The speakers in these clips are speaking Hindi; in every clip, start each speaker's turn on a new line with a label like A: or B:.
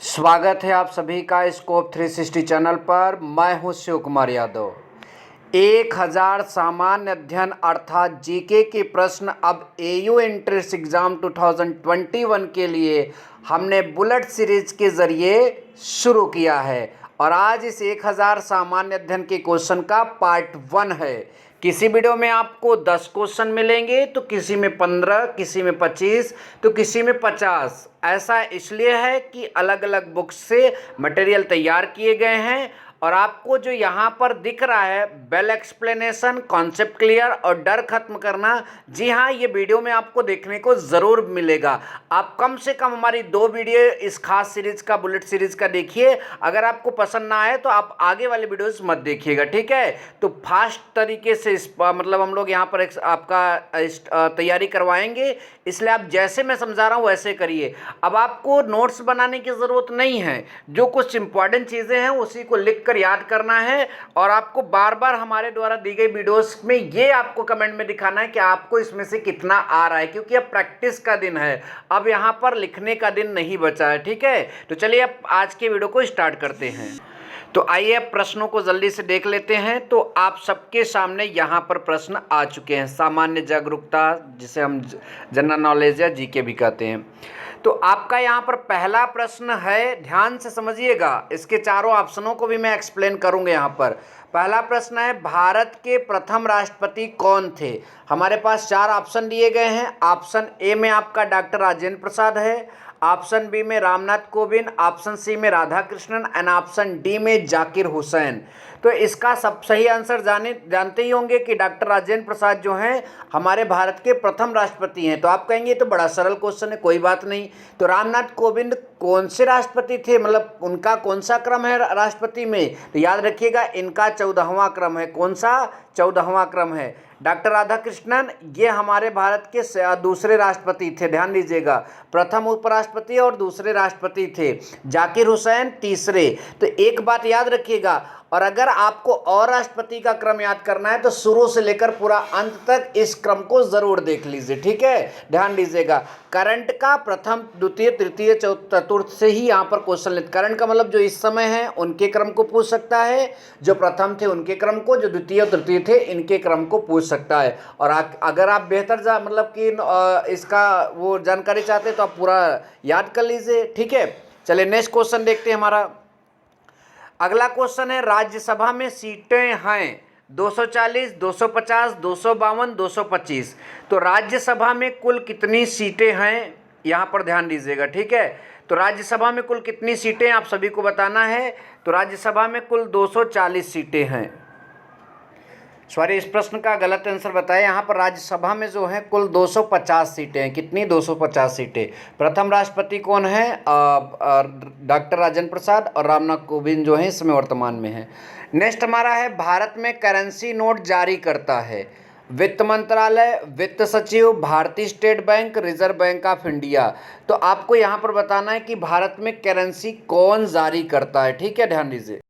A: स्वागत है आप सभी का स्कोप 360 चैनल पर। मैं हूं शिव कुमार यादव। 1000 सामान्य अध्ययन अर्थात जीके के प्रश्न अब एयू एंट्रेंस एग्ज़ाम 2021 के लिए हमने बुलेट सीरीज के ज़रिए शुरू किया है और आज इस 1000 सामान्य अध्ययन के क्वेश्चन का पार्ट 1 है। किसी वीडियो में आपको 10 क्वेश्चन मिलेंगे तो किसी में 15, किसी में 25 तो किसी में 50। ऐसा इसलिए है कि अलग अलग बुक्स से मटेरियल तैयार किए गए हैं और आपको जो यहाँ पर दिख रहा है वेल एक्सप्लेनेशन, कॉन्सेप्ट क्लियर और डर खत्म करना, जी हाँ, ये वीडियो में आपको देखने को ज़रूर मिलेगा। आप कम से कम हमारी 2 वीडियो इस खास सीरीज़ का, बुलेट सीरीज़ का देखिए। अगर आपको पसंद ना आए तो आप आगे वाले वीडियोस मत देखिएगा, ठीक है। तो फास्ट तरीके से मतलब हम लोग यहाँ पर आपका तैयारी करवाएंगे, इसलिए आप जैसे मैं समझा रहा हूँ वैसे करिए। अब आपको नोट्स बनाने की ज़रूरत नहीं है, जो कुछ इंपॉर्टेंट चीज़ें हैं उसी को लिख कर याद करना है और आपको बार बार हमारे द्वारा दी गई वीडियोस में ये आपको कमेंट में दिखाना है कि आपको इसमें से कितना आ रहा है, क्योंकि अब प्रैक्टिस का दिन है, अब यहाँ पर लिखने का दिन नहीं बचा है, ठीक है। तो चलिए अब आज के वीडियो को स्टार्ट करते हैं। तो आइए अब प्रश्नों को जल्दी से देख लेते हैं। तो आप सबके सामने यहाँ पर प्रश्न आ चुके हैं। सामान्य जागरूकता, जिसे हम जनरल नॉलेज या जीके भी कहते हैं। तो आपका यहाँ पर पहला प्रश्न है, ध्यान से समझिएगा, इसके चारों ऑप्शनों को भी मैं एक्सप्लेन करूँगा यहाँ पर। पहला प्रश्न है, भारत के प्रथम राष्ट्रपति कौन थे? हमारे पास 4 ऑप्शन दिए गए हैं। ऑप्शन ए में आपका डॉक्टर राजेंद्र प्रसाद है, ऑप्शन बी में रामनाथ कोविंद, ऑप्शन सी में Radha Krishnan and option D में जाकिर हुसैन। तो इसका सब सही आंसर जानते ही होंगे कि डॉक्टर राजेंद्र प्रसाद जो हैं हमारे भारत के प्रथम राष्ट्रपति हैं। तो आप कहेंगे तो बड़ा सरल क्वेश्चन है, कोई बात नहीं। तो रामनाथ कोविंद कौन से राष्ट्रपति थे, मतलब उनका कौन सा क्रम है राष्ट्रपति में? तो याद रखिएगा, इनका 14वां क्रम है। कौन सा? 14वां क्रम है। डॉक्टर राधा कृष्णन ये हमारे भारत के दूसरे राष्ट्रपति थे, ध्यान दीजिएगा, प्रथम उपराष्ट्रपति और दूसरे राष्ट्रपति थे। जाकिर हुसैन तीसरे। तो एक बात याद रखिएगा, और अगर आपको और राष्ट्रपति का क्रम याद करना है तो शुरू से लेकर पूरा अंत तक इस क्रम को जरूर देख लीजिए, ठीक है। ध्यान दीजिएगा, करंट का प्रथम, द्वितीय, तृतीय, चतुर्थ से ही यहाँ पर क्वेश्चन लेते। करंट का मतलब जो इस समय है उनके क्रम को पूछ सकता है, जो प्रथम थे उनके क्रम को, जो द्वितीय और तृतीय थे इनके क्रम को पूछ सकता है। और अगर आप बेहतर मतलब कि इसका वो जानकारी चाहते हैं तो आप पूरा याद कर लीजिए, ठीक है। चलिए नेक्स्ट क्वेश्चन देखते हैं हमारा। अगला क्वेश्चन है, राज्यसभा में सीटें हैं 240, 250, 252, 225। तो राज्यसभा में कुल कितनी सीटें हैं, यहाँ पर ध्यान दीजिएगा, ठीक है। तो राज्यसभा में कुल कितनी सीटें आप सभी को बताना है। तो राज्यसभा में कुल 240 सीटें हैं। सॉरी, इस प्रश्न का गलत आंसर बताया। यहाँ पर राज्यसभा में जो है कुल 250 सीटें हैं। कितनी? 250 सीटें। प्रथम राष्ट्रपति कौन है? डॉक्टर राजेंद्र प्रसाद और रामनाथ कोविंद जो हैं इसमें वर्तमान में हैं। नेक्स्ट हमारा है, भारत में करेंसी नोट जारी करता है वित्त मंत्रालय, वित्त सचिव, भारतीय state bank, reserve bank of India. तो आपको यहाँ पर बताना है कि भारत में करेंसी कौन जारी करता है, ठीक है, ध्यान दीजिए।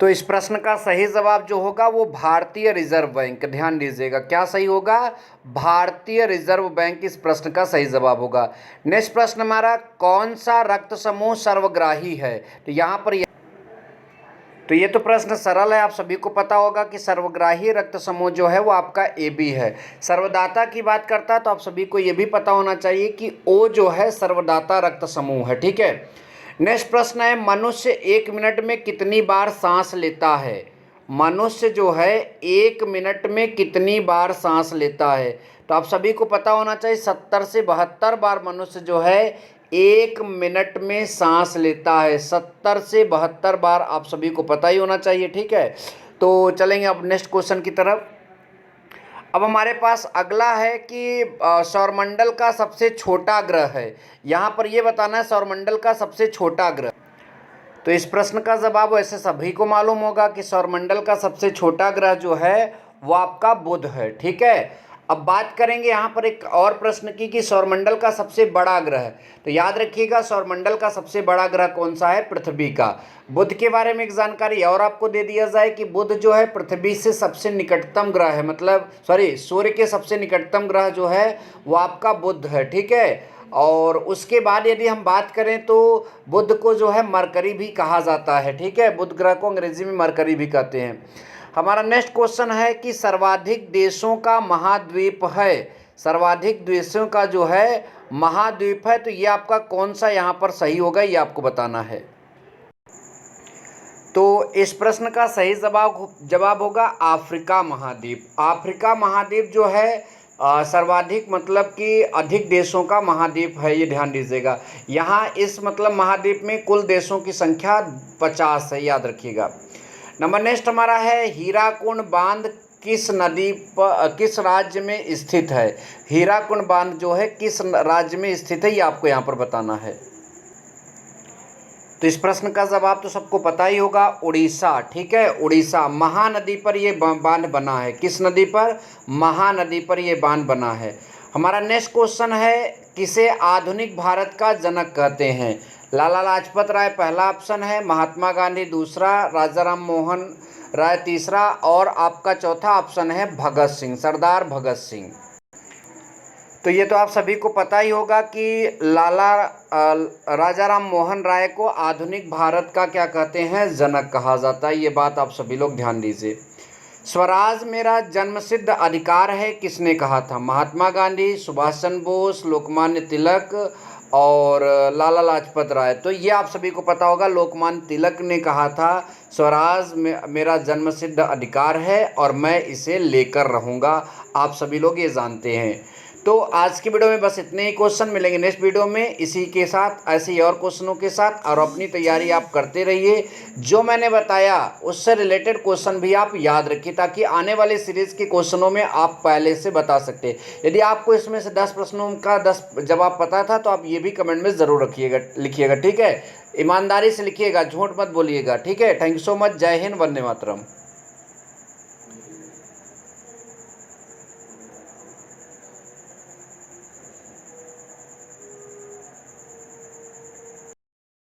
A: तो इस प्रश्न का सही जवाब जो होगा वो भारतीय रिजर्व बैंक। ध्यान दीजिएगा, क्या सही होगा? भारतीय रिजर्व बैंक इस प्रश्न का सही जवाब होगा। नेक्स्ट प्रश्न हमारा, कौन सा रक्त समूह सर्वग्राही है? तो यहाँ पर तो ये तो प्रश्न सरल है, आप सभी को पता होगा कि सर्वग्राही रक्त समूह जो है वो आपका AB है। सर्वदाता की बात करता है तो आप सभी को ये भी पता होना चाहिए कि O जो है सर्वदाता रक्त समूह है, ठीक है। नेक्स्ट प्रश्न है, मनुष्य 1 मिनट में कितनी बार सांस लेता है? मनुष्य जो है 1 मिनट में कितनी बार सांस लेता है? तो आप सभी को पता होना चाहिए 70 से 72 बार मनुष्य जो है 1 मिनट में सांस लेता है। 70 से 72 बार आप सभी को पता ही होना चाहिए, ठीक है। तो चलेंगे अब नेक्स्ट क्वेश्चन की तरफ। अब हमारे पास अगला है कि सौरमंडल का सबसे छोटा ग्रह है। यहाँ पर ये बताना है सौरमंडल का सबसे छोटा ग्रह। तो इस प्रश्न का जवाब वैसे सभी को मालूम होगा कि सौरमंडल का सबसे छोटा ग्रह जो है वो आपका बुध है, ठीक है। अब बात करेंगे यहाँ पर एक और प्रश्न की कि सौरमंडल का सबसे बड़ा ग्रह। तो याद रखिएगा, सौरमंडल का सबसे बड़ा ग्रह कौन सा है? पृथ्वी का। बुध के बारे में एक जानकारी और आपको दे दिया जाए कि बुध जो है पृथ्वी से सबसे निकटतम ग्रह है, मतलब सूर्य के सबसे निकटतम ग्रह जो है वो आपका बुध है, ठीक है। और उसके बाद यदि हम बात करें तो बुध को जो है मरकरी भी कहा जाता है, ठीक है, बुध ग्रह को अंग्रेजी में मरकरी भी कहते हैं। हमारा नेक्स्ट क्वेश्चन है कि सर्वाधिक देशों का महाद्वीप है, सर्वाधिक देशों का जो है महाद्वीप है, तो ये आपका कौन सा यहाँ पर सही होगा, ये आपको बताना है। तो इस प्रश्न का सही जवाब होगा अफ्रीका महाद्वीप। अफ्रीका महाद्वीप जो है सर्वाधिक मतलब कि अधिक देशों का महाद्वीप है, ये ध्यान दीजिएगा। यहाँ इस मतलब महाद्वीप में कुल देशों की संख्या 50 है, याद रखिएगा। नंबर नेक्स्ट हमारा है हीराकुंड बांध किस नदी पर किस राज्य में स्थित है। हीराकुंड बांध जो है किस राज्य में स्थित है, ये आपको यहाँ पर बताना है। तो इस प्रश्न का जवाब तो सबको पता ही होगा, उड़ीसा, ठीक है, उड़ीसा। महानदी पर ये बांध बना है, किस नदी पर, महानदी पर ये बांध बना है। हमारा नेक्स्ट क्वेश्चन है किसे आधुनिक भारत का जनक कहते हैं। लाला लाजपत राय पहला ऑप्शन है, महात्मा गांधी दूसरा, राजा राम मोहन राय तीसरा, और आपका चौथा ऑप्शन है भगत सिंह, सरदार भगत सिंह। तो ये तो आप सभी को पता ही होगा कि राजा राम मोहन राय को आधुनिक भारत का क्या कहते हैं, जनक कहा जाता है। ये बात आप सभी लोग ध्यान दीजिए। स्वराज मेरा जन्मसिद्ध अधिकार है किसने कहा था। महात्मा गांधी, सुभाष चंद्र बोस, लोकमान्य तिलक और लाला लाजपत राय। तो ये आप सभी को पता होगा, लोकमान्य तिलक ने कहा था स्वराज मेरा जन्मसिद्ध अधिकार है और मैं इसे लेकर रहूँगा। आप सभी लोग ये जानते हैं। तो आज की वीडियो में बस इतने ही क्वेश्चन, मिलेंगे नेक्स्ट वीडियो में इसी के साथ, ऐसे ही और क्वेश्चनों के साथ। और अपनी तैयारी आप करते रहिए, जो मैंने बताया उससे रिलेटेड क्वेश्चन भी आप याद रखिए, ताकि आने वाले सीरीज़ के क्वेश्चनों में आप पहले से बता सकते। यदि आपको इसमें से 10 प्रश्नों का 10 जवाब पता था तो आप ये भी कमेंट में ज़रूर लिखिएगा, ठीक है। ईमानदारी से लिखिएगा, झूठ मत बोलिएगा, ठीक है। Thank you so much. जय हिंद, वंदे मातरम।